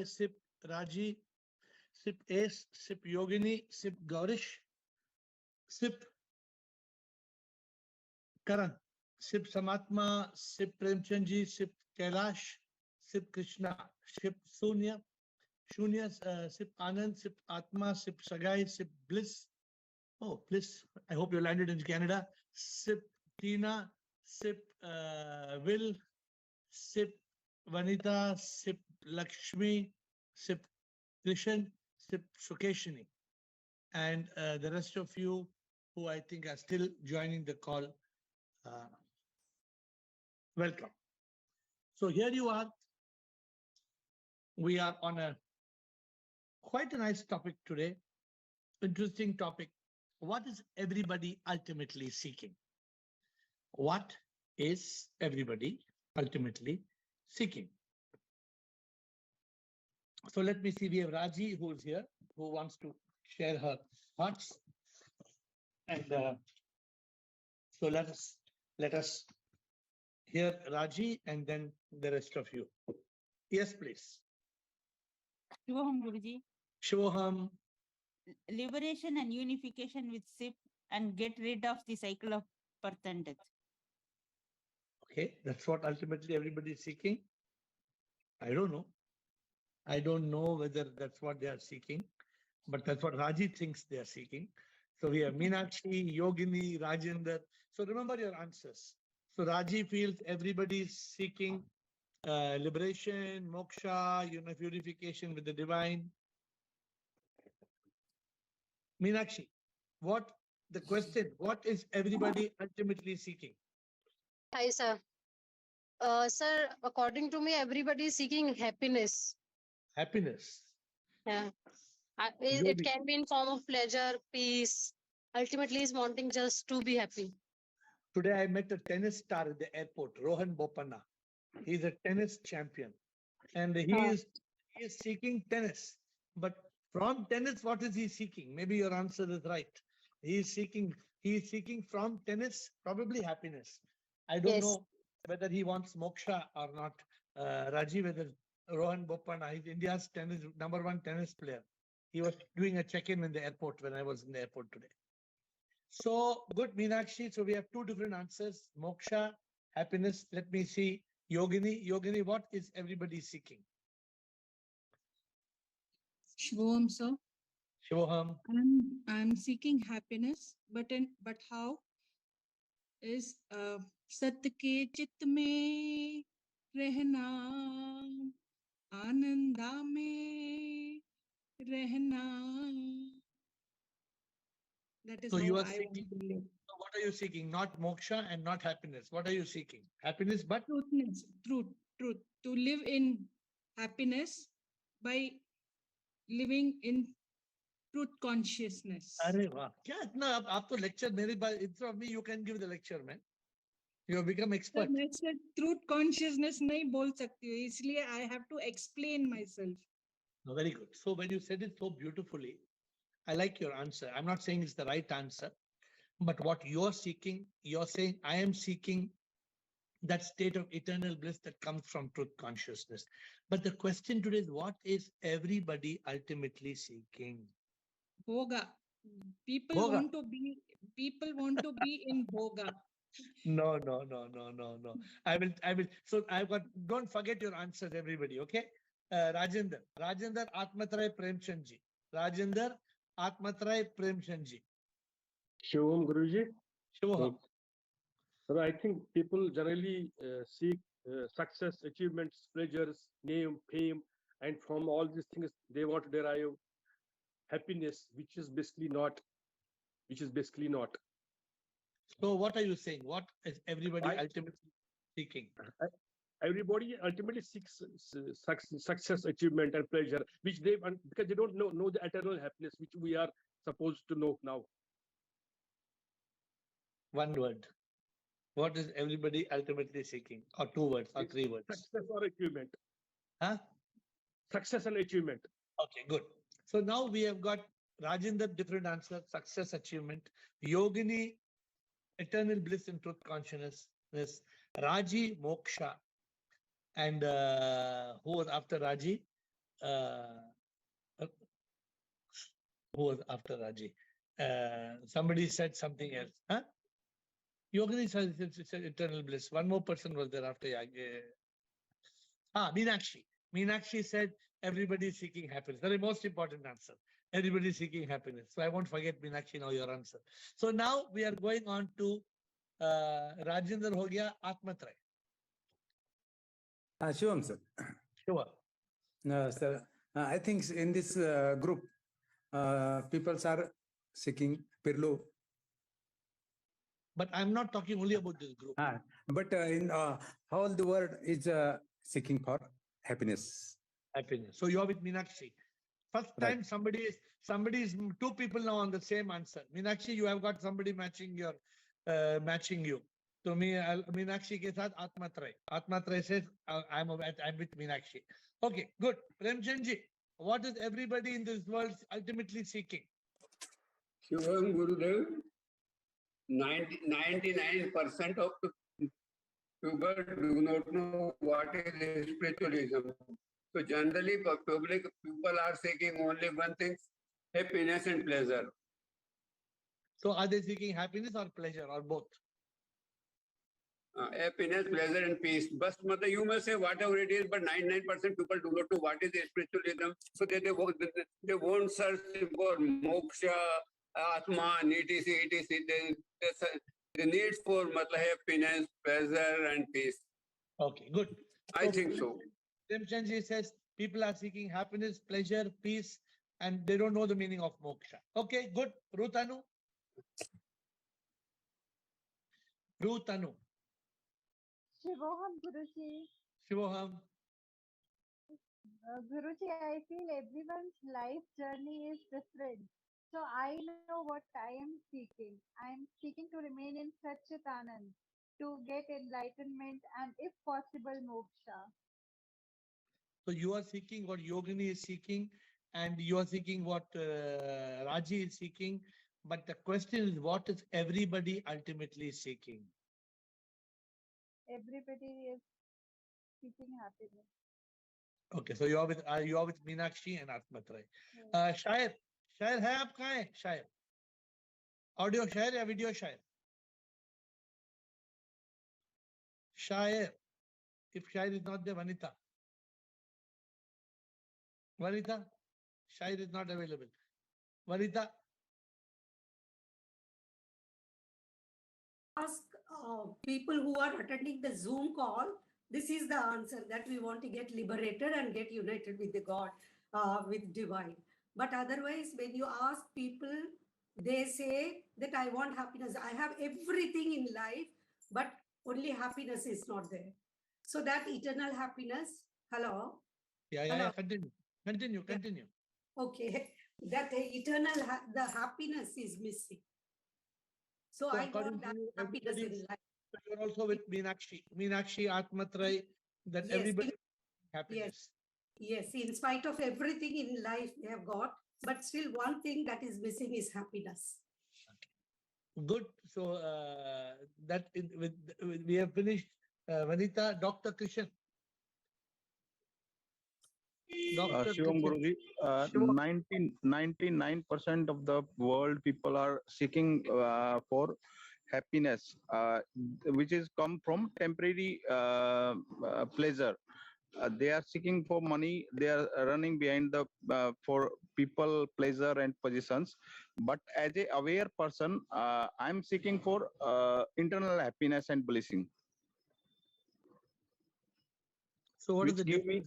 Sip Raji, Sip Ace, Sip Yogini, Sip Gaurish, Sip Karan, Sip Samatma, Sip Premchandji, Sip Kailash, Sip Krishna, Sip Shunya, Sip Anand, Sip Atma, Sip Sagai, Sip Bliss. Oh, Bliss. I hope you landed in Canada. Sip Tina, Sip Will, Sip Vanita, Sip Lakshmi, Sip Krishan, Sip Sukeshini. And the rest of you who I think are still joining the call, welcome. So here you are. We are on a quite a nice topic today. Interesting topic. What is everybody ultimately seeking? What is everybody ultimately seeking? So let me see. We have Raji who is here, who wants to share her thoughts. And so let us hear Raji and then the rest of you. Yes, please. Shivoham Guruji. Shivoham. Liberation and unification with SIP and get rid of the cycle of birth and death. Okay, that's what ultimately everybody is seeking. I don't know. I don't know whether that's what they are seeking, but that's what Raji thinks they are seeking. So we have Meenakshi, Yogini, Rajendra. So remember your answers. So Raji feels everybody is seeking liberation, moksha, unification with the divine. Meenakshi, what the question? What is everybody ultimately seeking? Hi, sir. Sir, according to me, everybody is seeking happiness. Happiness. Yeah. It can be in form of pleasure, peace. Ultimately, is wanting just to be happy. Today, I met a tennis star at the airport, Rohan Bopanna. He's a tennis champion, and he is seeking tennis. But from tennis, what is he seeking? Maybe your answer is right. He is seeking from tennis probably happiness. I don't know whether he wants moksha or not. Raji, whether Rohan Bopanna, he's India's #1 tennis player. He was doing a check-in the airport when I was in the airport today. So good, Meenakshi. So we have two different answers: moksha, happiness. Let me see, Yogini. Yogini, what is everybody seeking? Shivoham, sir. Shivoham. I'm seeking happiness, but how is सत्य के चित्त में रहना, आनंदा में रहना. That is So how you are I seeking. want to live. So what are you seeking? Not moksha and not happiness. What are you seeking? Happiness, but Truth. To live in happiness by living in truth consciousness. अरे वाह, क्या इतना आप तो lecture मेरे पास instead of me you can give the lecture, man. You have become expert. मैं सिर्फ truth consciousness नहीं बोल सकती हूँ, इसलिए I have to explain myself. No, very good. So when you said it so beautifully, I like your answer. I'm not saying it's the right answer, but what you're seeking, you're saying I am seeking that state of eternal bliss that comes from truth consciousness. But the question today is, what is everybody ultimately seeking? Bhoga. People want to be in bhoga. No. I will. So I've got, don't forget your answers, everybody. Okay. Rajendra Atmatray Premchandji. Rajendra Atmatray Premchandji. Shivoham Guruji. Shivoham. So I think people generally seek success, achievements, pleasures, name, fame, and from all these things they want to derive happiness, which is basically not. So what are you saying? What is everybody ultimately seeking? Everybody ultimately seeks success, achievement, and pleasure, which they because they don't know the eternal happiness which we are supposed to know now. One word. What is everybody ultimately seeking? Or two words or three words? Success or achievement. Huh? Success and achievement. Okay, good. So now we have got Rajendra, different answer, success, achievement. Yogini, eternal bliss and truth consciousness. Raji, moksha. And who was after Raji? uh, who was after Raji? Somebody said something else. Huh? Yogini said eternal bliss. One more person was there after Meenakshi. Meenakshi said everybody is seeking happiness. That's the most important answer. Everybody is seeking happiness. So I won't forget Meenakshi now your answer. So now we are going on to Rajendra ho gaya Atmatray. Shivam, sir. Sure. Sir, I think in this group, people are seeking Pirlo. But I'm not talking only about this group. But in all the world is seeking for happiness. Happiness. So you're with Meenakshi. First Right. time somebody is two people now on the same answer. Meenakshi, you have got somebody matching you. So me, Meenakshi ke saath Atmatray. Atmatray says I'm with Meenakshi. Okay, good. Premchandji, what is everybody in this world ultimately seeking? Shivam Gurudev, 99% of the people do not know what is spiritualism. So generally, public people are seeking only one thing: happiness and pleasure. So are they seeking happiness or pleasure or both? Happiness, pleasure, and peace. But you may say whatever it is, but 99% people do not know what is spiritualism. So they won't search for moksha, atma, etc. They need for happiness, pleasure, and peace. Okay, good. I think so. Premchandji says people are seeking happiness, pleasure, peace, and they don't know the meaning of moksha. Okay, good. Rutanu. Shivoham Guruji. Shivoham. Guruji, I feel everyone's life journey is different. So I know what I am seeking. I am seeking to remain in Satchitanand, to get enlightenment and if possible moksha. So you are seeking what Yogini is seeking, and you are seeking what Raji is seeking. But the question is, what is everybody ultimately seeking? Everybody is seeking happiness. Okay, so you are with Meenakshi and Atmatray. Shair है आप कहाँ है शायर? Audio शायर या video शायर? Shair. If Shair is not there, Vanita. Vanita, Shair is not available. Vanita. Ask people who are attending the Zoom call, this is the answer, that we want to get liberated and get united with the God, with divine. But otherwise, when you ask people, they say that I want happiness. I have everything in life, but only happiness is not there. So that eternal happiness, hello? Yeah, continue. Okay, that eternal, the happiness is missing. So I want that happiness in life. You're also with Meenakshi, Atmatray, that Yes, everybody happiness. Yes, in spite of everything in life they have got, but still one thing that is missing is happiness. Good. So we have finished. Vanita, Dr. Krishan. Shivam Guruji, 99% of the world people are seeking for happiness, which is come from temporary pleasure. They are seeking for money. They are running behind the for people, pleasure, and positions. But as a aware person, I'm seeking for internal happiness and blessing. So what is the difference?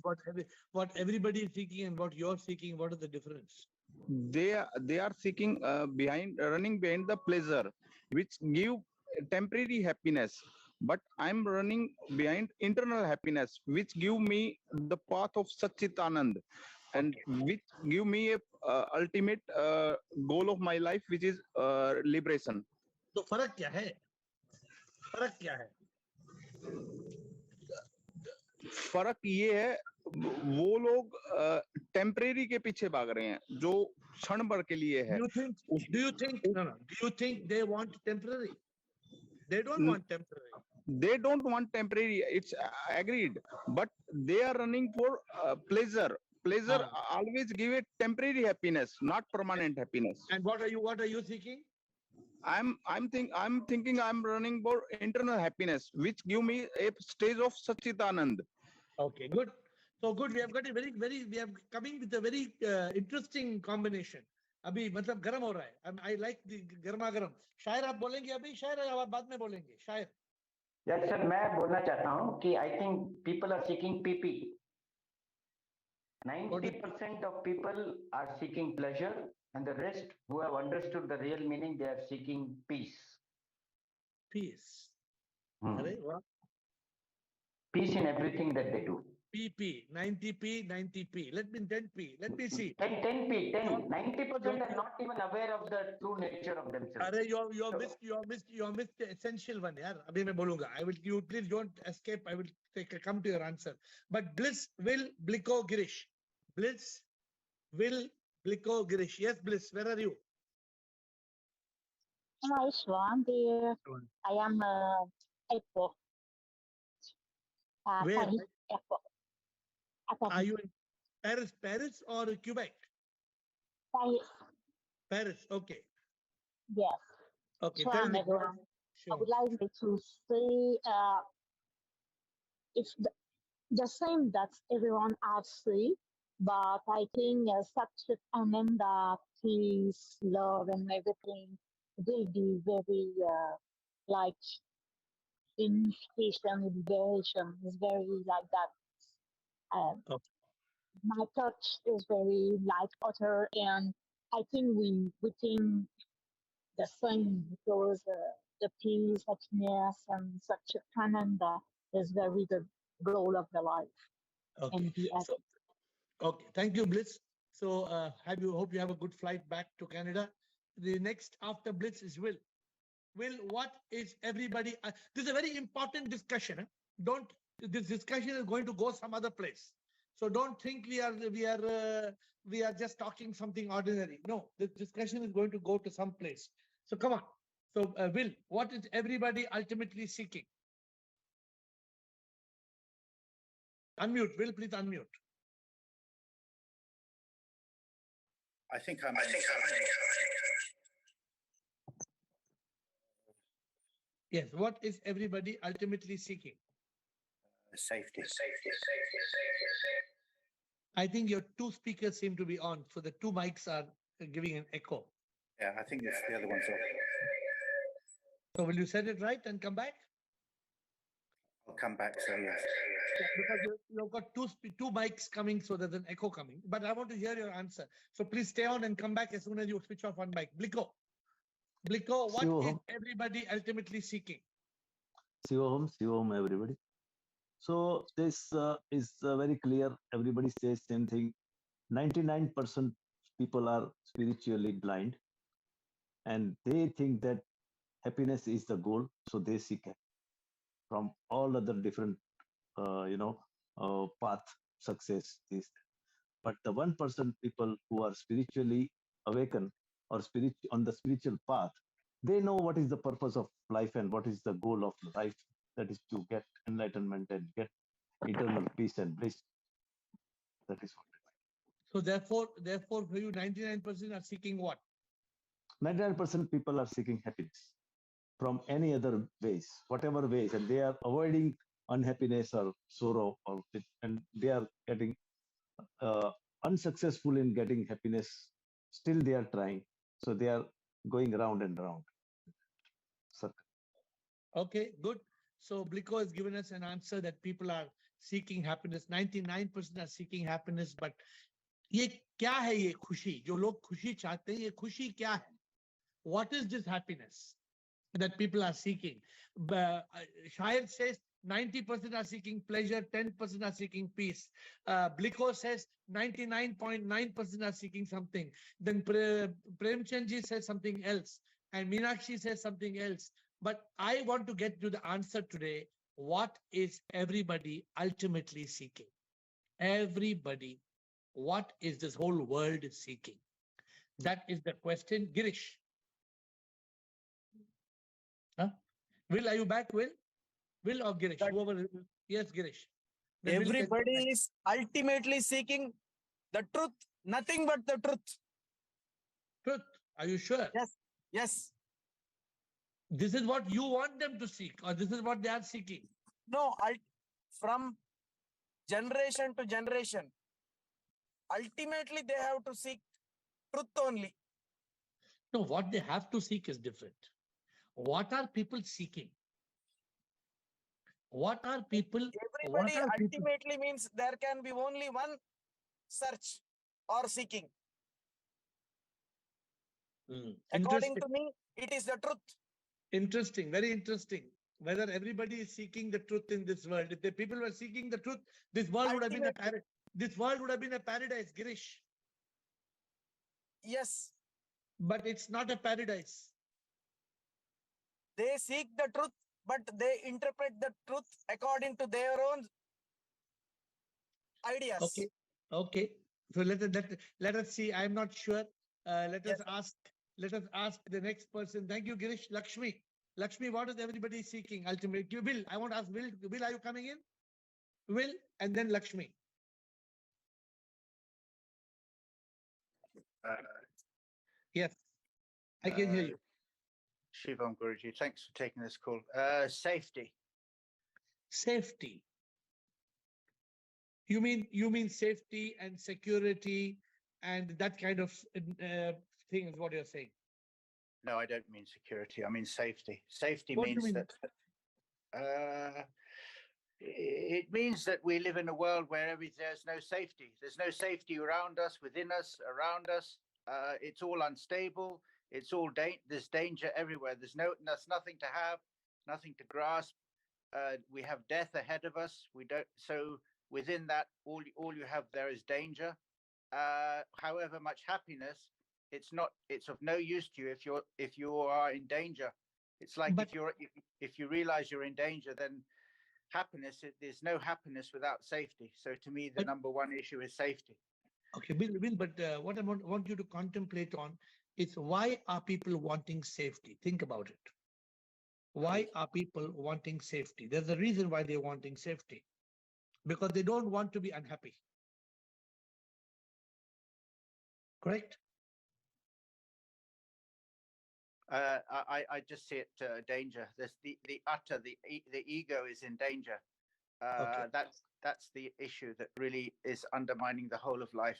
What everybody is seeking and what you're seeking? What is the difference? They are seeking running behind the pleasure, which give temporary happiness. But I'm running behind internal happiness, which give me the path of Satchitanand, and which give me a ultimate goal of my life, which is liberation. तो फर्क क्या है? फर्क ये है, वो लोग temporary के पीछे भाग रहे हैं जो क्षण भर के लिए है. Do you think they want temporary? They don't want temporary. They don't want temporary. It's agreed, but they are running for pleasure, pleasure always give a temporary happiness, not permanent happiness. And what are you seeking? I'm thinking I'm running for internal happiness, which give me a stage of Sachitanand. Okay, good. So good. We have got a we have coming with a very interesting combination. अभी मतलब गर्म हो रहा है. I like the गर्मा गर्म. शायर आप बोलेंगे अभी, शायर आप बाद में बोलेंगे. शायर. Yes, sir. मैं बोलना चाहता हूँ कि I think people are seeking PP. 90% of people are seeking pleasure, and the rest who have understood the real meaning, they are seeking peace. Peace. Hmm. What? Peace in everything that they do. PP, 90p, 90p. Let me 10p. Let me see. 10p, 90% are not even aware of the true nature of themselves. Arey, you missed the essential one, yaar. Abhi main bolunga. You please don't escape. I will come to your answer. But Bliss will Blicko Girish. Bliss will Blicko Girish. Yes, Bliss. Where are you? Hi, Swan. Dear. I am Apple. Where? Paris, Apple. Are you in Paris or Quebec? Paris. Paris. Okay. Yes. Okay. Swan, Tell me. everyone. Sure. I would like to say it's the same that everyone else see, but I think such Ananda, peace, love, and everything will be very like inspiration, liberation is very like that. Okay. My touch is very light water, and I think we think the same because the peace, happiness, and such Ananda is very the goal of the life. Okay. And the So, okay. Thank you, Blitz. So, hope you have a good flight back to Canada. The next after Blitz is Will. Will, what is everybody? This is a very important discussion. This discussion is going to go some other place. So don't think we are just talking something ordinary. No, the discussion is going to go to some place. So come on. So Will, what is everybody ultimately seeking? Unmute. Will, please unmute. I think I'm. Yes. What is everybody ultimately seeking? Safety. I think your two speakers seem to be on, so the two mics are giving an echo. Yeah, I think it's the other one's off. So will you set it right and come back? I'll come back. So yes. Yeah, because you've got two mics coming, so there's an echo coming. But I want to hear your answer. So please stay on and come back as soon as you switch off one mic. Blicko, what is everybody ultimately seeking? Shivoham, everybody. So this is very clear. Everybody says same thing. 99% people are spiritually blind, and they think that happiness is the goal. So they seek it from all other different, path, success. This, but the 1% people who are spiritually awakened or on the spiritual path, they know what is the purpose of life and what is the goal of life. That is to get enlightenment and get eternal peace and bliss. That is what. So therefore, for you, 99% are seeking what? 99% people are seeking happiness from any other ways, whatever ways, and they are avoiding unhappiness or sorrow, and they are getting unsuccessful in getting happiness. Still, they are trying. So they are going round and round. Okay, good. So Blicko has given us an answer that people are seeking happiness. 99% are seeking happiness, but ये क्या है ये खुशी जो लोग खुशी चाहते हैं ये खुशी क्या है? What is this happiness that people are seeking? Shair says 90% are seeking pleasure, 10% are seeking peace. Blicko says 99.9% are seeking something. Then Premchandji says something else, and Meenakshi says something else. But I want to get to the answer today. What is everybody ultimately seeking? Everybody. What is this whole world seeking? That is the question. Girish. Huh? Will, are you back, Will? Will or Girish? Whoever. Yes, Girish. Everybody is ultimately seeking The truth, nothing but the truth. Truth. Are you sure? Yes. Yes. This is what you want them to seek, or this is what they are seeking? No, from generation to generation, ultimately they have to seek truth only. No, what they have to seek is different. What are people seeking? What are people? Everybody ultimately means there can be only one search or seeking. According to me, it is the truth. Interesting, very interesting. Whether everybody is seeking the truth in this world. If the people were seeking the truth, this world would have been a paradise. This world would have been a paradise, Girish. Yes. But it's not a paradise. They seek the truth, but they interpret the truth according to their own ideas. Okay. Okay. So let us see. I'm not sure. Let us ask the next person. Thank you, Girish. Lakshmi. Lakshmi, what is everybody seeking ultimately? Will, I want to ask Will. Will, are you coming in? Will, and then Lakshmi. Yes, I can hear you. Shivam Guruji, thanks for taking this call. Safety. Safety. You mean safety and security and that kind of thing is what you're saying? No, I don't mean security. I mean safety. Safety What do you means mean? that it means that we live in a world where there's no safety. There's no safety around us, within us, around us. It's all unstable. It's all there's danger everywhere. There's nothing to have, nothing to grasp. We have death ahead of us. We don't. So within that, all you have there is danger. However much happiness, it's of no use to you if you are in danger. It's like if you realize you're in danger, then happiness, there's no happiness without safety. So to me, the number one issue is safety. Okay, Bill, but what I want you to contemplate on is why are people wanting safety? Think about it. Why are people wanting safety? There's a reason why they're wanting safety. Because they don't want to be unhappy. Correct? I just see it danger. There's the ego is in danger. That's the issue that really is undermining the whole of life.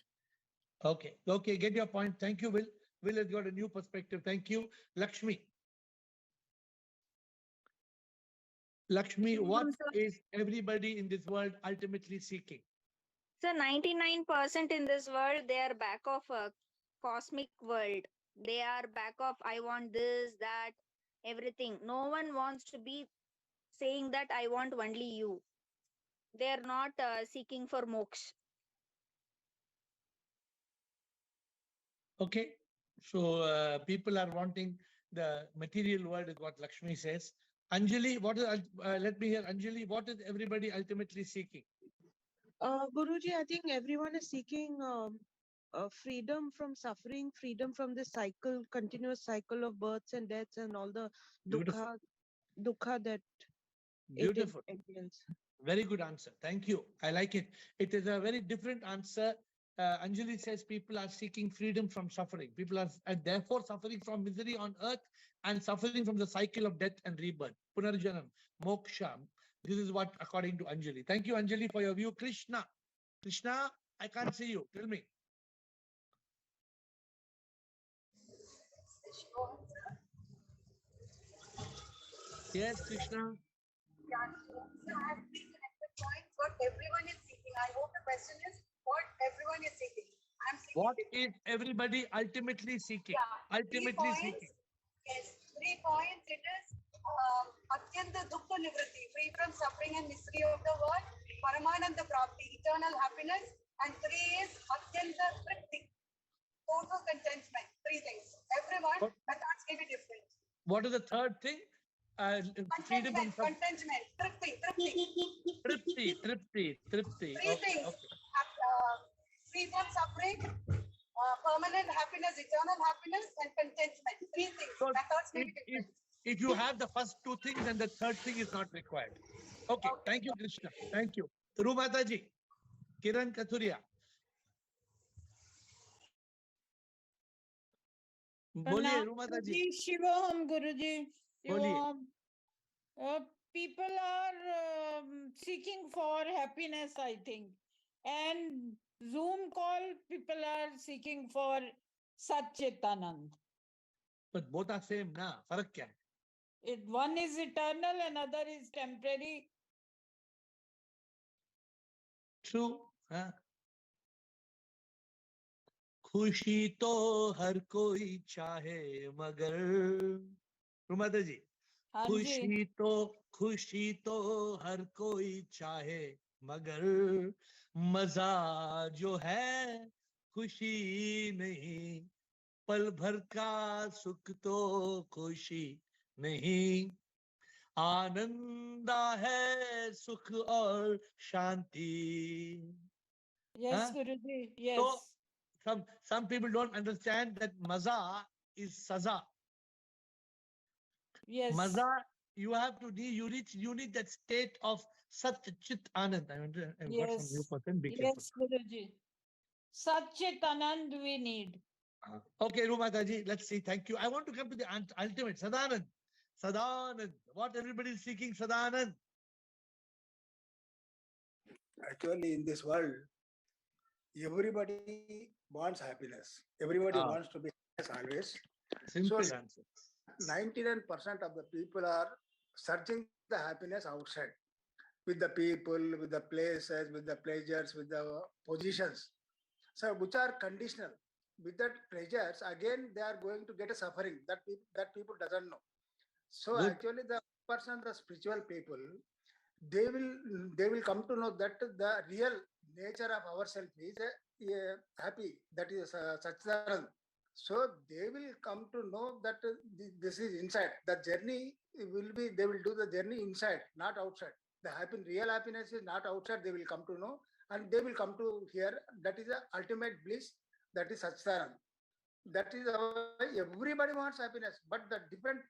Okay, get your point. Thank you, Will. Will has got a new perspective. Thank you. Lakshmi. Lakshmi, what is everybody in this world ultimately seeking? So 99% in this world, they are back of a cosmic world. They are back of, I want this, that, everything. No one wants to be saying that I want only you. They are not seeking for moksha. Okay, so people are wanting the material world is what Lakshmi says. Anjali, what is, let me hear, Anjali, what is everybody ultimately seeking? Guruji, I think everyone is seeking freedom from suffering, freedom from this cycle, continuous cycle of births and deaths and all the dukkha that Beautiful. it entails. Very good answer. Thank you. I like it. It is a very different answer. Anjali says people are seeking freedom from suffering. People are therefore suffering from misery on earth and suffering from the cycle of death and rebirth. Punarjanam, moksha. This is what according to Anjali. Thank you, Anjali, for your view. Krishna. Krishna, I can't see you. Tell me. Yes, Krishna. What everyone is seeking. I hope the question is what everyone is seeking. What is everybody ultimately seeking? Yeah, ultimately seeking. Yes, 3 points. It is Atyanta Dukkha Nivritti, free from suffering and misery of the world, Paramananda Prapti, eternal happiness, and 3 is Atyanta Tripti, total contentment. 3 things. Everyone, methods may be different. What is the third thing? Freedom from contentment, Tripti. Tripti. 3 things. Free from suffering, permanent happiness, eternal happiness, and contentment. 3 things. So methods may be different. If you have the first 2 things, then the third thing is not required. Okay. Thank you, Krishna. Thank you. Rumataji, Kiran Kathuria. बोलिए रूमाता जी Shivam, Guruji. बोलिए Shivam. People are seeking for happiness, I think. And Zoom call, people are seeking for Satchitanand. but both are same ना फर्क क्या है One is eternal, another is temporary. True. हाँ खुशी तो हर कोई चाहे मगर रुमाता जी हाँ जी. खुशी तो हर कोई चाहे मगर मजा जो है खुशी नहीं पल भर का सुख तो खुशी नहीं आनंदा है सुख और शांति Yes, huh? Guruji. So Yes. some people don't understand that maza is saza. Yes. Maza, you have to you need that state of Sat Chit Anand. I've got some new Yes. person. Be careful. Yes, Guruji. Satchitanand we need. Okay, Rumataji, let's see. Thank you. I want to come to the ultimate Sadanand. Sadanand. What everybody is seeking, Sadanand. Actually, in this world, everybody wants happiness. Everybody wants to be happy always. Simple So, answer. 99% of the people are searching the happiness outside with the people, with the places, with the pleasures, with the positions. So, which are conditional. With that pleasures, again, they are going to get a suffering that people doesn't know. So, Good. actually, the person, the spiritual people, they will come to know that the real nature of ourselves is happy. That is Satchidanand. So they will come to know that this is inside. The journey will be, they will do the journey inside, not outside. The real happiness is not outside. They will come to know, and they will come to hear. That is the ultimate bliss. That is Satchidanand. That is why everybody wants happiness, but the different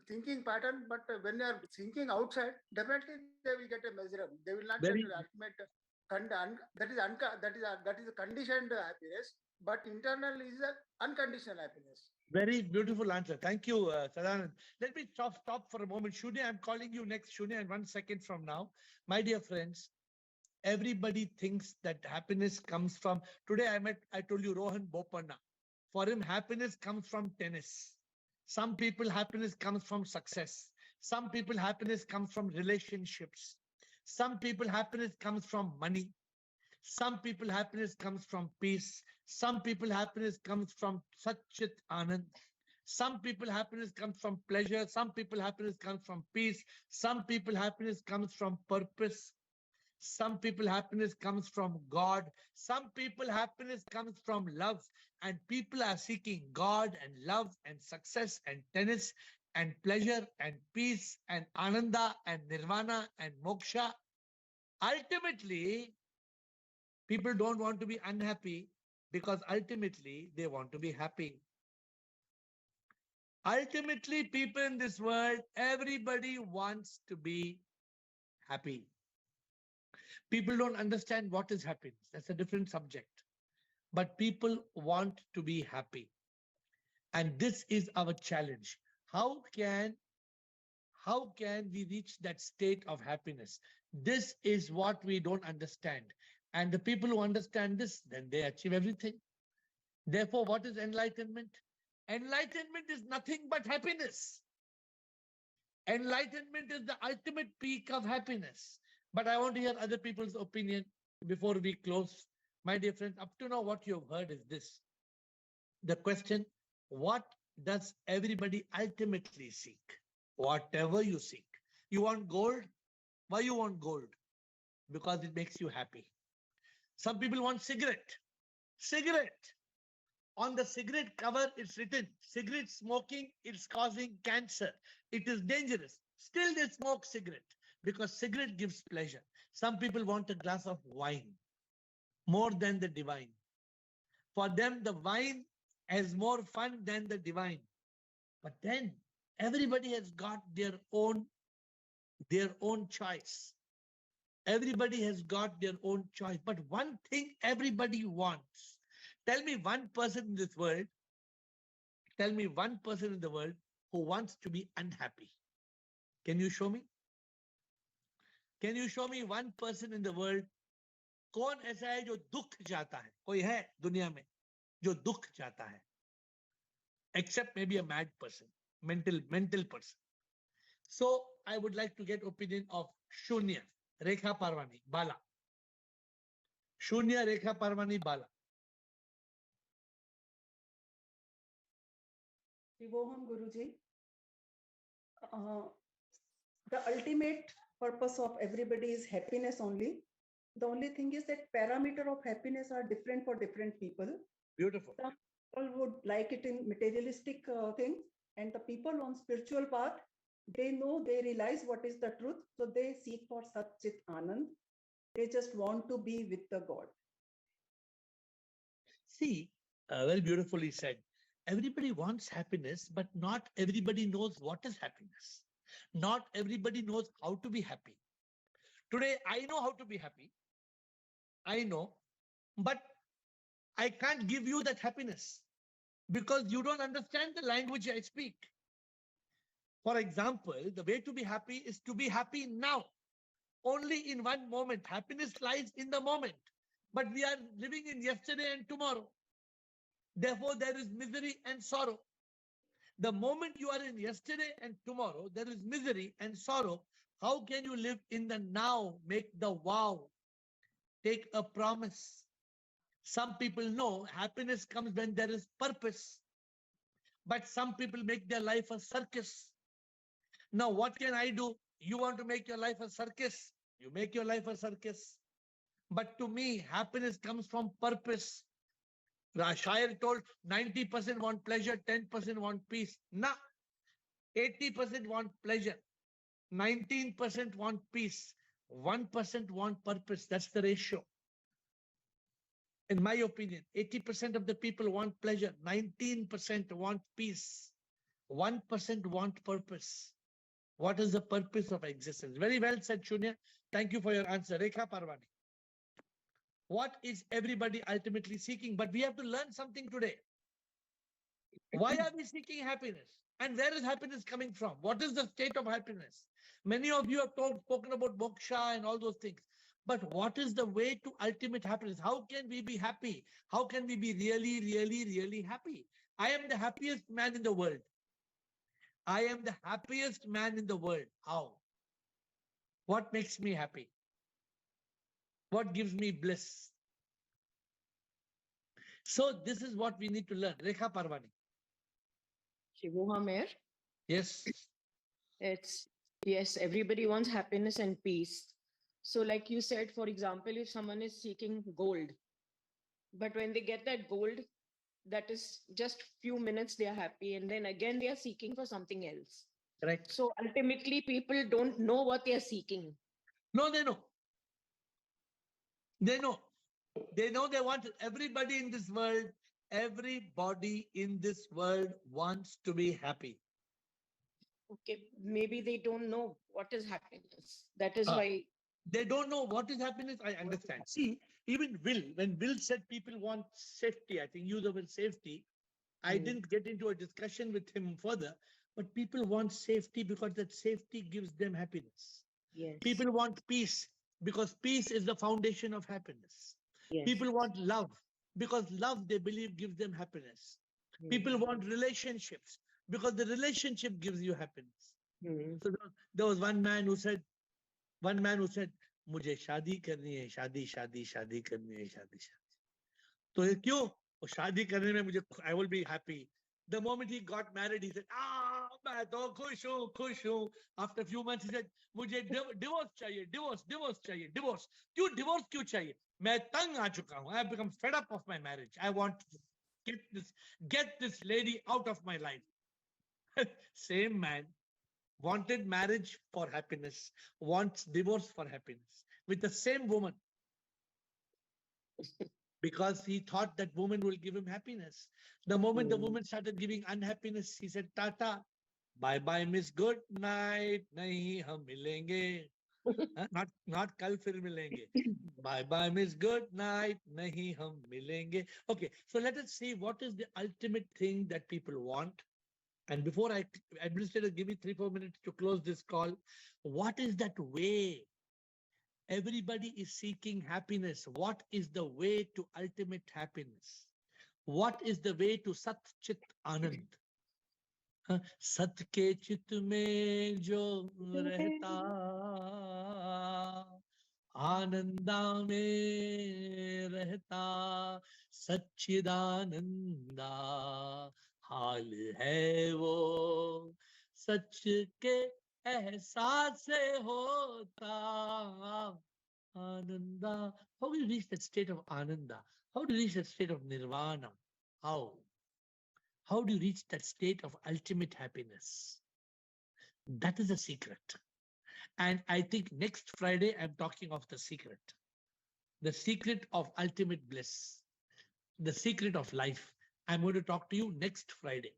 thinking pattern. But when they are thinking outside, definitely they will get a measure. They will not Very get an ultimate. That is a conditioned happiness, but internal is a unconditional happiness. Very beautiful answer. Thank you, Sadanand. Let me stop for a moment. Shunya, I'm calling you next, Shunya, in 1 second from now. My dear friends, everybody thinks that happiness comes from, today I told you Rohan Bopanna. For him, happiness comes from tennis. Some people, happiness comes from success. Some people, happiness comes from relationships. Some people, happiness comes from money. Some people, happiness comes from peace. Some people, happiness comes from Satchit Anand. Some people, happiness comes from pleasure. Some people, happiness comes from peace. Some people, happiness comes from purpose. Some people, happiness comes from God. Some people, happiness comes from love. And people are seeking God and love and success and tennis and pleasure and peace and ananda and nirvana and moksha. Ultimately, people don't want to be unhappy because ultimately they want to be happy. Ultimately, people in this world, everybody wants to be happy. People don't understand what is happiness. That's a different subject. But people want to be happy. And this is our challenge. How can we reach that state of happiness? This is what we don't understand. And the people who understand this, then they achieve everything. Therefore, what is enlightenment? Enlightenment is nothing but happiness. Enlightenment is the ultimate peak of happiness. But I want to hear other people's opinion before we close. My dear friends, up to now, what you have heard is this. The question, what does everybody ultimately seek? Whatever you seek. You want gold? Why you want gold? Because it makes you happy. Some people want cigarette. Cigarette. On the cigarette cover, it's written, cigarette smoking is causing cancer. It is dangerous. Still they smoke cigarette because cigarette gives pleasure. Some people want a glass of wine more than the divine. For them, the wine has more fun than the divine. But then everybody has got their own choice. Everybody has got their own choice. But one thing everybody wants. Tell me one person in this world Tell me one person in the world who wants to be unhappy. Can you show me? Can you show me one person in the world? कौन ऐसा है जो दुख चाहता है? कोई है दुनिया में जो दुख चाहता है? Except maybe a mad person, mental person. So I would like to get opinion of Shunya, Rekha Parwani, Bala. Shunya, Rekha Parwani, Bala. Shivoham Guruji. The ultimate purpose of everybody is happiness only. The only thing is that parameter of happiness are different for different people. Beautiful. Some people would like it in materialistic things, and the people on spiritual path, they know, they realize what is the truth, so they seek for Satchit Anand. They just want to be with the God. See, very beautifully said. Everybody wants happiness, but not everybody knows what is happiness. Not everybody knows how to be happy. Today, I know how to be happy. I know, but I can't give you that happiness because you don't understand the language I speak. For example, the way to be happy is to be happy now. Only in one moment. Happiness lies in the moment. But we are living in yesterday and tomorrow. Therefore, there is misery and sorrow. The moment you are in yesterday and tomorrow, there is misery and sorrow. How can you live in the now? Make the vow. Take a promise. Some people know happiness comes when there is purpose. But some people make their life a circus. Now, what can I do? You want to make your life a circus? You make your life a circus. But to me, happiness comes from purpose. Shair told 90% want pleasure, 10% want peace. Nah, 80% want pleasure, 19% want peace, 1% want purpose. That's the ratio. In my opinion, 80% of the people want pleasure, 19% want peace, 1% want purpose. What is the purpose of existence? Very well said, Shunya. Thank you for your answer. Rekha Parwani. What is everybody ultimately seeking? But we have to learn something today. Why are we seeking happiness? And where is happiness coming from? What is the state of happiness? Many of you have spoken about moksha and all those things. But what is the way to ultimate happiness? How can we be happy? How can we be really, really, really happy? I am the happiest man in the world. I am the happiest man in the world. How? What makes me happy? What gives me bliss? So this is what we need to learn. Rekha Parwani. Shivoham AiR. Yes. Yes, everybody wants happiness and peace. So like you said, for example, if someone is seeking gold, but when they get that gold, that is just few minutes they are happy, and then again they are seeking for something else. Correct. So ultimately people don't know what they are seeking. No, they know. They know. They know they want everybody in this world. Everybody in this world wants to be happy. Okay, maybe they don't know what is happiness. That is why they don't know what is happiness. I understand. See, even when Will said people want safety, I think you the word safety. I didn't get into a discussion with him further, but people want safety because that safety gives them happiness. Yes. People want peace because peace is the foundation of happiness. Yes. People want love because love, they believe, gives them happiness. People want relationships because the relationship gives you happiness. So there was one man who said, मुझे शादी करनी है, शादी करनी है, शादी. तो ये क्यों? वो शादी करने में मुझे, I will be happy. The moment he got married, he said, मैं तो खुश हूँ. After a few months, he said, मुझे divorce चाहिए, divorce चाहिए, divorce. क्यों divorce क्यों चाहिए? मैं तंग आ चुका हूँ. I have become fed up of my marriage. I want to get this lady out of my life. Same man wanted marriage for happiness, wants divorce for happiness with the same woman. Because he thought that woman will give him happiness. The moment the woman started giving unhappiness, he said, Tata, bye-bye, miss, good night, nahi hum milenge. not kal fir milenge. Bye bye miss, good night, nahi hum milenge. Okay, so let us see what is the ultimate thing that people want. And before administrator, give me 3-4 minutes to close this call. What is that way? Everybody is seeking happiness. What is the way to ultimate happiness? What is the way to Sat Chit Anand? सत के चित में जो रहता आनंदा में रहता सच्चिदानंदा हाल है वो सच के एहसास से होता Ananda. How do you reach that state of ananda? How do you reach that state of nirvana? How? How do you reach that state of ultimate happiness? That is a secret. And I think next Friday, I'm talking of the secret of ultimate bliss, the secret of life. I'm going to talk to you next Friday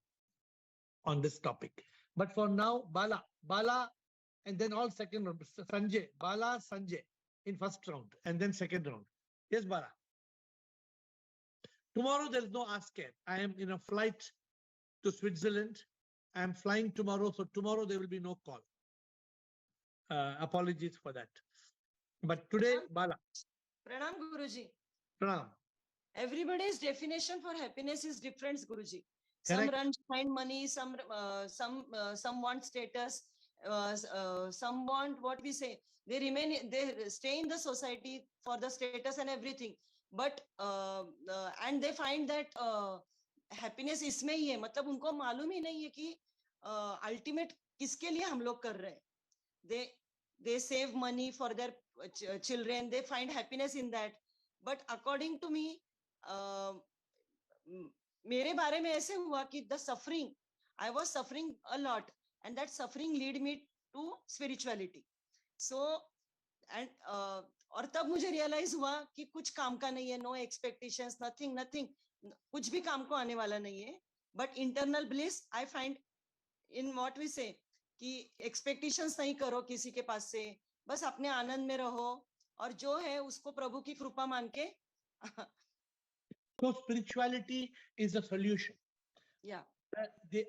on this topic. But for now, Bala, and then all second round, Sanjay, Bala, Sanjay in first round, and then second round. Yes, Bala. Tomorrow, there is no Ask Air. I am in a flight to Switzerland. I am flying tomorrow, so tomorrow there will be no call. Apologies for that. But today, Bala. Pranam, Guruji. Pranam. Everybody's definition for happiness is different, Guruji. Some run behind money, some want status, some want what we say. They stay in the society for the status and everything. But and they find that happiness इसमें ही है. मतलब उनको मालूम ही नहीं है कि ultimate किसके लिए हम लोग कर रहे हैं. They save money for their children. They find happiness in that. But according to me, मेरे बारे में ऐसे हुआ कि the suffering, I was suffering a lot, and that suffering lead me to spirituality. So and और तब मुझे realize हुआ कि कुछ काम का नहीं है, no expectations, nothing, कुछ भी काम को आने वाला नहीं है. But internal bliss I find in what we say कि expectations नहीं करो किसी के पास से, बस अपने आनंद में रहो और जो है उसको प्रभु की कृपा मान के. So spirituality is a solution. Yeah. The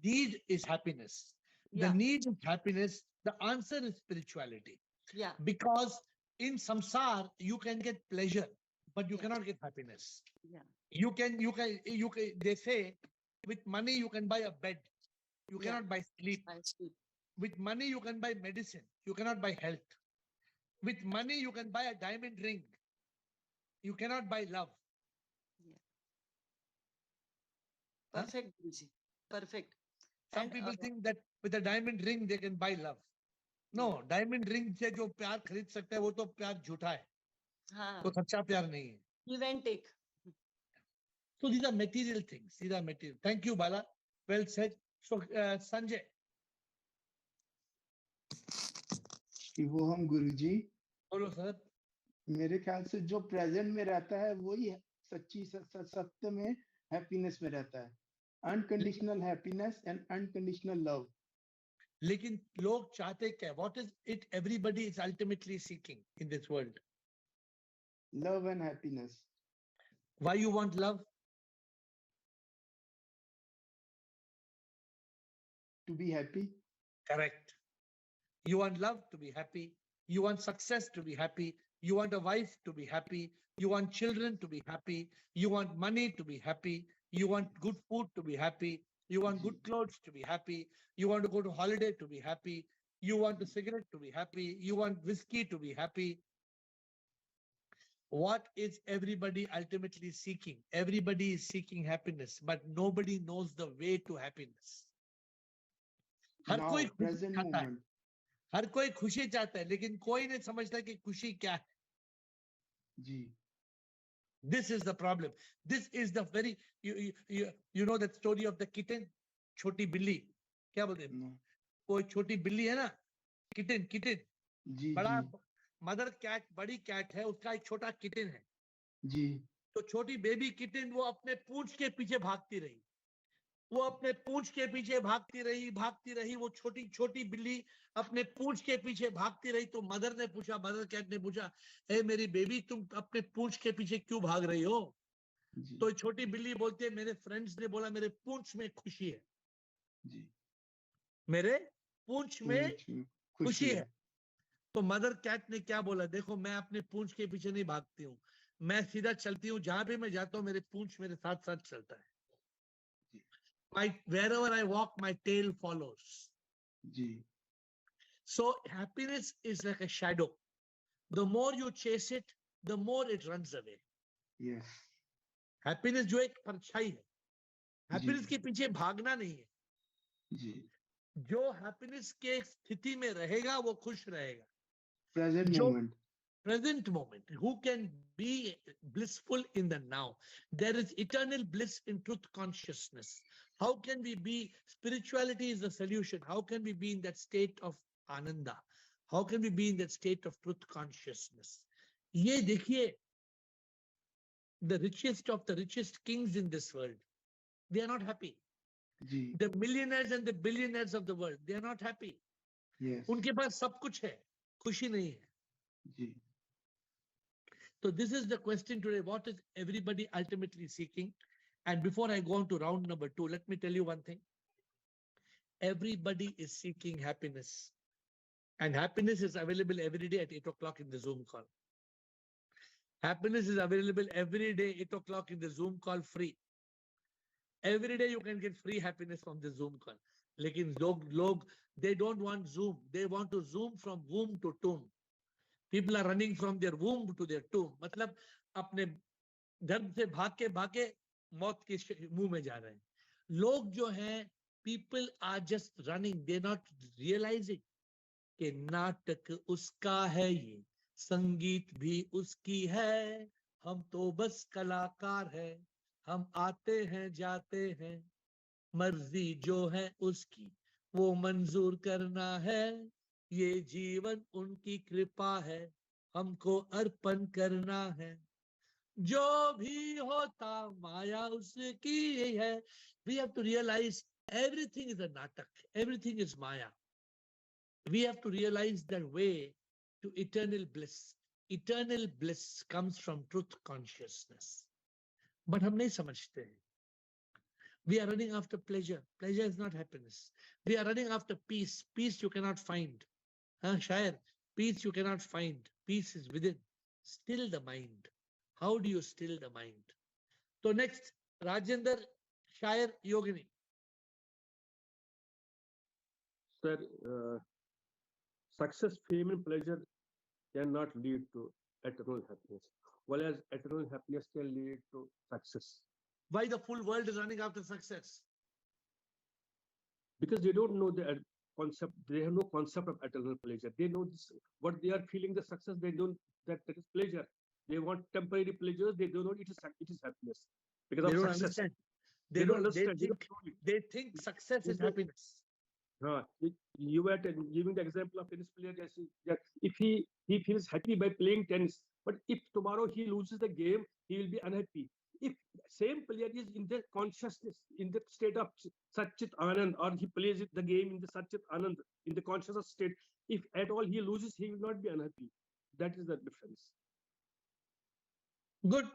need is happiness. Yeah. The need is happiness. The answer is spirituality. Yeah. Because in samsar you can get pleasure, but you cannot get happiness. Yeah. You can. They say, with money you can buy a bed. You cannot buy sleep. With money you can buy medicine. You cannot buy health. With money you can buy a diamond ring. You cannot buy love. Yeah. Perfect, Guruji. Perfect. Some people think that with a diamond ring they can buy love. No, diamond ring से जो प्यार खरीद सकता है वो तो प्यार झूठा है. हाँ. वो सच्चा प्यार नहीं है. Give and take. So these are material things. These are material. Thank you, Bala. Well said. So Sanjay. शिवोहम गुरुजी. बोलो सर. मेरे ख्याल से जो प्रेजेंट में रहता है वही सच्ची सत्य में हैप्पीनेस में रहता है. Unconditional happiness and unconditional love. लेकिन लोग चाहते क्या? What is it everybody is ultimately seeking in this world? Love and happiness. Why you want love? To be happy. Correct. You want love to be happy. You want success to be happy. You want a wife to be happy. You want children to be happy. You want money to be happy. You want good food to be happy. You want good clothes to be happy. You want to go to holiday to be happy. You want a cigarette to be happy. You want whiskey to be happy. What is everybody ultimately seeking? Everybody is seeking happiness, but nobody knows the way to happiness. हर कोई खुशी चाहता है. हर कोई खुशी चाहता है, लेकिन कोई नहीं समझता कि खुशी क्या है. जी. This is the problem. This is the very, you know that story of the kitten, छोटी बिल्ली. क्या बोलते हैं? कोई छोटी बिल्ली है ना, kitten. जी. बड़ा मदर कैट, बड़ी कैट है, उसका एक छोटा किटन है. जी. तो छोटी बेबी किटन वो अपने पूंछ के पीछे भागती रही. वो अपने पूंछ के पीछे भागती रही, वो छोटी छोटी बिल्ली अपने पूंछ के पीछे भागती रही। तो मदर कैट ने पूछा, हे मेरी बेबी, तुम अपने पूंछ के पीछे क्यों भाग रही हो? तो छोटी बिल्ली बोलती है, मेरे फ्रेंड्स ने बोला मेरे पूंछ में खुशी है। मेरे पूंछ में खुशी है। तो मदर कैट ने क्या बोला, देखो मैं अपने पूंछ के पीछे नहीं भागती हूँ, मैं सीधा चलती हूँ, जहां भी मैं जाता हूँ मेरे पूंछ मेरे साथ साथ चलता है। Wherever I walk, my tail follows. So happiness is like a shadow. The more you chase it, the more it runs away. Yes. Happiness जो एक परछाई है, happiness के पीछे भागना नहीं है। जो happiness के स्थिति में रहेगा वो खुश रहेगा। Present moment. Who can be blissful in the now? There is eternal bliss in truth consciousness. How can we be? Spirituality is the solution. How can we be in that state of ananda? How can we be in that state of truth consciousness? ये देखिए, the richest of the richest kings in this world, they are not happy. The millionaires and the billionaires of the world, they are not happy. Yes. उनके पास सब कुछ है, खुशी नहीं है। So this is the question today. What is everybody ultimately seeking? And before I go on to round number 2, let me tell you one thing. Everybody is seeking happiness. And happiness is available every day at 8 o'clock in the Zoom call. Happiness is available every day, 8 o'clock in the Zoom call, free. Every day you can get free happiness from the Zoom call. Lekin log, they don't want Zoom. They want to Zoom from womb to tomb. People are running from their womb to their tomb. मतलब अपने गर्भ से भाग के मौत के मुंह में जा रहे हैं। लोग जो हैं, people are just running. They're not realizing कि नाटक उसका है, ये संगीत भी उसकी है, हम तो बस कलाकार हैं, हम आते हैं जाते हैं, मर्जी जो है उसकी वो मंजूर करना है, ये जीवन उनकी कृपा है, हमको अर्पण करना है, जो भी होता माया उसकी है. We have to realize everything is a natak, everything is maya. We have to realize that way to eternal bliss. Eternal bliss comes from truth consciousness. But हम नहीं समझते हैं. We are running after pleasure. Pleasure is not happiness. We are running after peace. Peace you cannot find. Shair, peace you cannot find. Peace is within. Still the mind. How do you still the mind? So next, Rajendra, Shair, Yogini. Sir, success, fame, and pleasure cannot lead to eternal happiness, whereas eternal happiness can lead to success. Why the full world is running after success? Because they don't know the concept. They have no concept of eternal pleasure. They know this, what they are feeling the success. They don't that is pleasure. They want temporary pleasures. They don't know it is happiness because They of don't success. understand. They don't understand. They think success is happiness. You were giving the example of tennis player that if he feels happy by playing tennis, but if tomorrow he loses the game, he will be unhappy. If same player is in the consciousness, in the state of Satchit Anand, or he plays the game in the Satchit Anand, in the consciousness state, if at all he loses, he will not be unhappy. That is the difference. Good.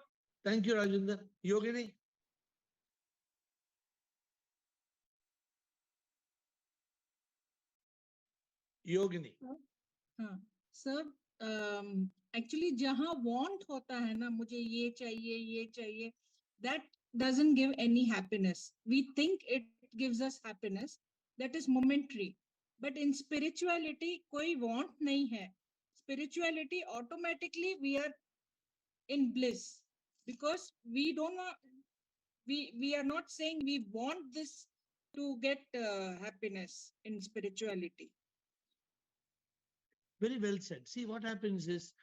Thank you, Rajendra. Yogini? Yogini. हाँ sir, actually जहाँ want होता है ना, मुझे ये चाहिए, that doesn't give any happiness. We think it gives us happiness, that is momentary. But in spirituality कोई want नहीं है. Spirituality, automatically we are in bliss, because we don't want, we are not saying we want this to get happiness in spirituality. Very well said. See, what happens is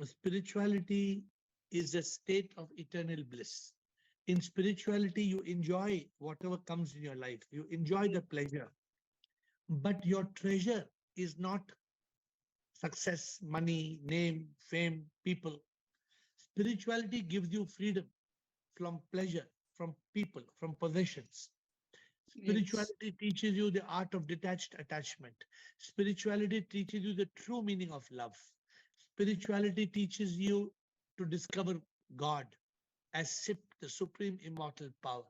spirituality is a state of eternal bliss. In spirituality, you enjoy whatever comes in your life. You enjoy the pleasure. But your treasure is not success, money, name, fame, people. Spirituality gives you freedom from pleasure, from people, from possessions. Spirituality teaches you the art of detached attachment. Spirituality teaches you the true meaning of love. Spirituality teaches you to discover God as the supreme immortal power.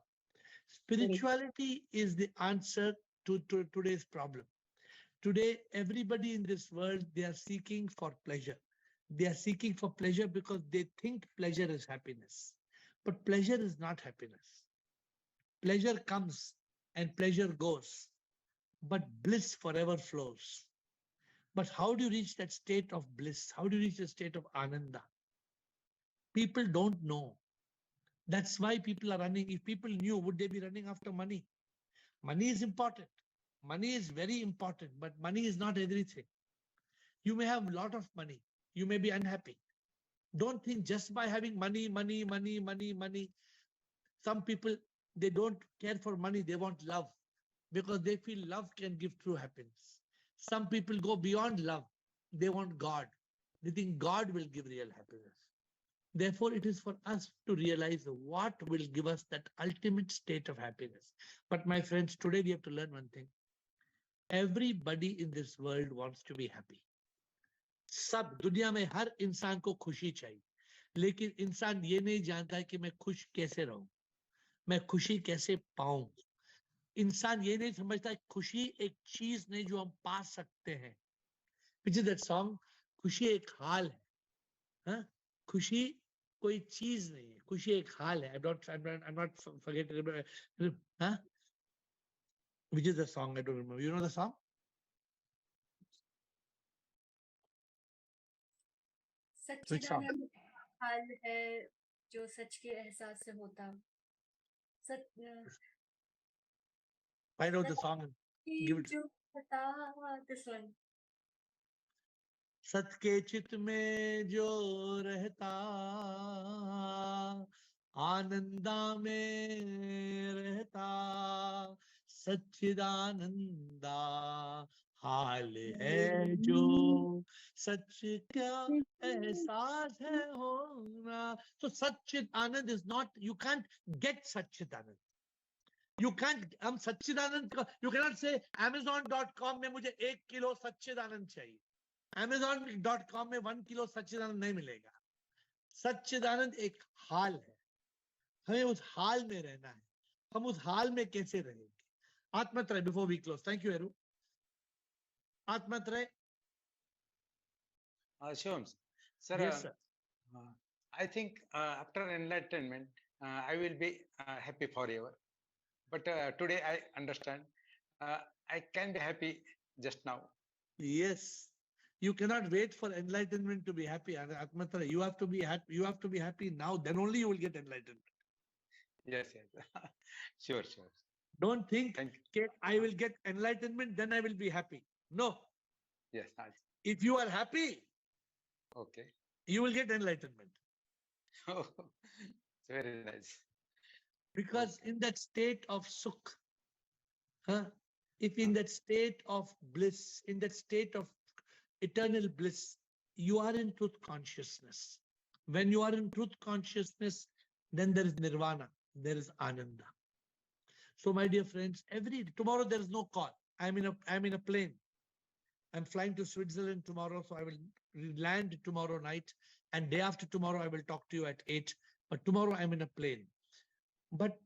Spirituality is the answer to today's problem. Today, everybody in this world, they are seeking for pleasure. They are seeking for pleasure because they think pleasure is happiness. But pleasure is not happiness. Pleasure comes and pleasure goes, but bliss forever flows. But how do you reach that state of bliss? How do you reach the state of ananda? People don't know. That's why people are running. If people knew, would they be running after money? Money is important. Money is very important, but money is not everything. You may have a lot of money. You may be unhappy. Don't think just by having money. Some people, they don't care for money. They want love because they feel love can give true happiness. Some people go beyond love. They want God. They think God will give real happiness. Therefore, it is for us to realize what will give us that ultimate state of happiness. But my friends, today we have to learn one thing. Everybody in this world wants to be happy. सब दुनिया में हर इंसान को खुशी चाहिए, लेकिन इंसान ये नहीं जानता है कि मैं खुश कैसे रहूं, मैं खुशी कैसे पाऊं. इंसान ये नहीं समझता खुशी एक चीज नहीं जो हम पा सकते हैं. Which is that song? खुशी एक हाल है. हाँ? खुशी कोई चीज नहीं है, खुशी एक हाल है. I'm not forgetting. Huh? Which is the song? I don't remember. You know the song? सच्चिदानंद हाल है जो सच के एहसास से होता. I know the song. Give it. This one. सत के चित में जो रहता आनंदा में रहता सच्चिदानंदा हाल है जो सच क्या एहसास है होना. So Satchidanand is not, you can't get Satchidanand. You can't, हम सच्चिदानंद का, you cannot say Amazon.com में मुझे 1 किलो सच्चिदानंद चाहिए. Amazon.com में 1 किलो सच्चिदानंद नहीं मिलेगा. सच्चिदानंद एक हाल है, हमें उस हाल में रहना है. हम उस हाल में कैसे रहेंगे? आत्मत्रय, before we close. Thank you, Eru. आत्मत्रय. Shivam, sir. Yes, sir. I think after enlightenment, I will be happy forever. But today I understand I can be happy just now. Yes. You cannot wait for enlightenment to be happy. Atmatra, you have to be happy. You have to be happy now. Then only you will get enlightenment. Yes. Sure. Don't think, okay, I will get enlightenment, then I will be happy. No. Yes. If you are happy, okay, you will get enlightenment. Oh, very nice. Because in that state of sukh, if in that state of bliss, in that state of eternal bliss, you are in truth consciousness. When you are in truth consciousness, then there is nirvana, there is ananda. So my dear friends, tomorrow there is no call. I'm in a plane. I'm flying to Switzerland tomorrow, so I will land tomorrow night, and day after tomorrow I will talk to you at 8. But tomorrow I'm in a plane. But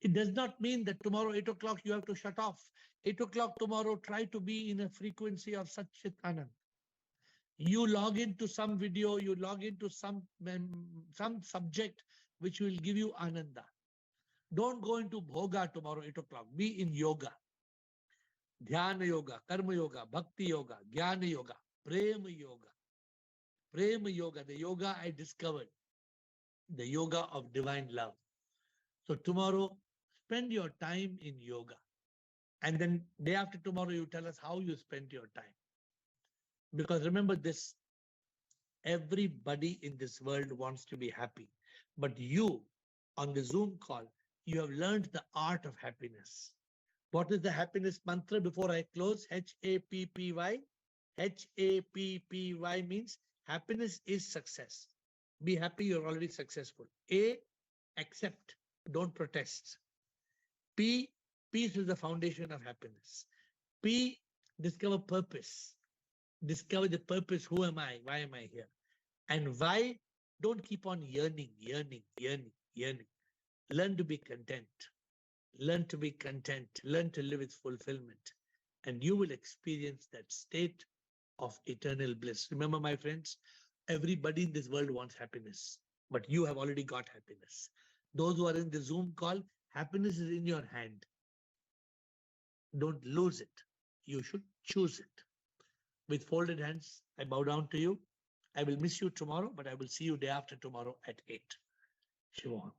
it does not mean that tomorrow 8 o'clock you have to shut off. 8 o'clock tomorrow, try to be in a frequency of Satchit Anand. You log into some video, you log into some subject which will give you Ananda. Don't go into Bhoga tomorrow 8 o'clock. Be in yoga. Dhyana yoga, Karma yoga, Bhakti yoga, Jnana yoga, Prema yoga. Prema yoga, the yoga I discovered. The yoga of divine love. So tomorrow, spend your time in yoga. And then day after tomorrow, you tell us how you spent your time. Because remember this, everybody in this world wants to be happy. But you, on the Zoom call, you have learned the art of happiness. What is the happiness mantra before I close? HAPPY. HAPPY means happiness is success. Be happy, you're already successful. A, accept, don't protest. P, Peace is the foundation of happiness. P, discover purpose. Discover the purpose. Who am I? Why am I here? And why? Don't keep on yearning. Learn to be content. Learn to be content. Learn to live with fulfillment. And you will experience that state of eternal bliss. Remember, my friends, everybody in this world wants happiness, but you have already got happiness. Those who are in the Zoom call, happiness is in your hand. Don't lose it. You should choose it. With folded hands, I bow down to you. I will miss you tomorrow, but I will see you day after tomorrow at 8. Shivam.